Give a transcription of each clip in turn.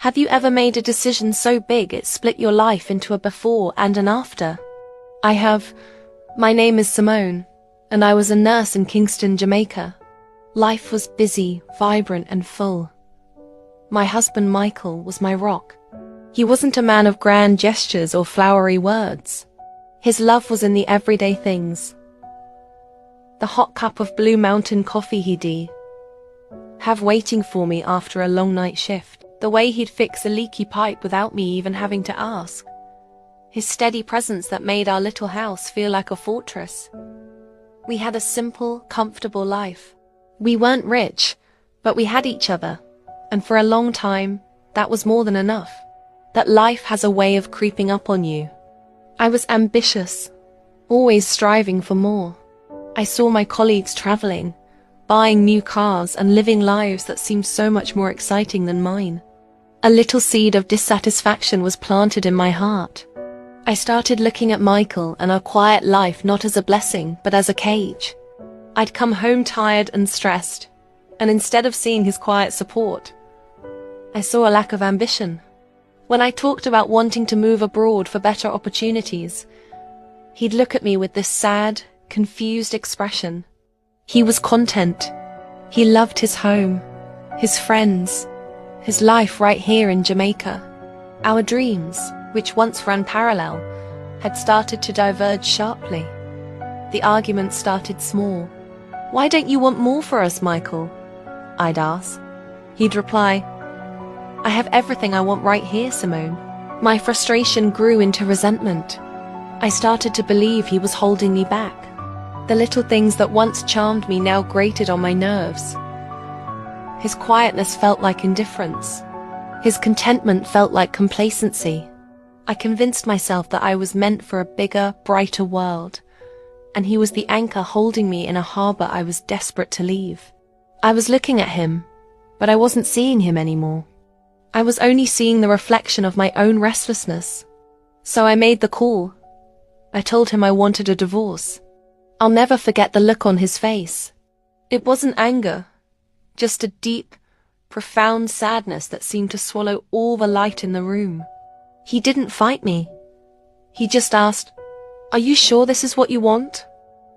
Have you ever made a decision so big it split your life into a before and an after? I have. My name is Simone, and I was a nurse in Kingston, Jamaica. Life was busy, vibrant, and full. My husband Michael was my rock. He wasn't a man of grand gestures or flowery words. His love was in the everyday things. The hot cup of Blue Mountain coffee he'd have waiting for me after a long night shift. The way he'd fix a leaky pipe without me even having to ask. His steady presence that made our little house feel like a fortress. We had a simple, comfortable life. We weren't rich, but we had each other. And for a long time, that was more than enough. That life has a way of creeping up on you. I was ambitious, always striving for more. I saw my colleagues traveling, buying new cars and living lives that seemed so much more exciting than mine. A little seed of dissatisfaction was planted in my heart. I started looking at Michael and our quiet life not as a blessing, but as a cage. I'd come home tired and stressed, and instead of seeing his quiet support, I saw a lack of ambition. When I talked about wanting to move abroad for better opportunities, he'd look at me with this sad, confused expression. He was content. He loved his home, his friends, his life right here in Jamaica. Our dreams, which once ran parallel, had started to diverge sharply. The argument started small. "Why don't you want more for us, Michael?" I'd ask. He'd reply, "I have everything I want right here, Simone." My frustration grew into resentment. I started to believe he was holding me back. The little things that once charmed me now grated on my nerves. His quietness felt like indifference. His contentment felt like complacency. I convinced myself that I was meant for a bigger, brighter world, and he was the anchor holding me in a harbor I was desperate to leave. I was looking at him, but I wasn't seeing him anymore. I was only seeing the reflection of my own restlessness. So I made the call. I told him I wanted a divorce. I'll never forget the look on his face. It wasn't anger, just a deep, profound sadness that seemed to swallow all the light in the room. He didn't fight me. He just asked, "Are you sure this is what you want?"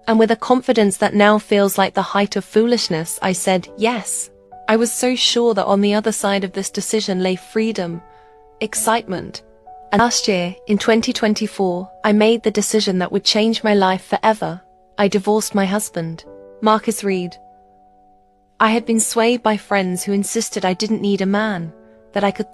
And with a confidence that now feels like the height of foolishness, I said yes. I was so sure that on the other side of this decision lay freedom, excitement. And last year, in 2024, I made the decision that would change my life forever. I divorced my husband, Marcus Reed. I had been swayed by friends who insisted I didn't need a man, that I could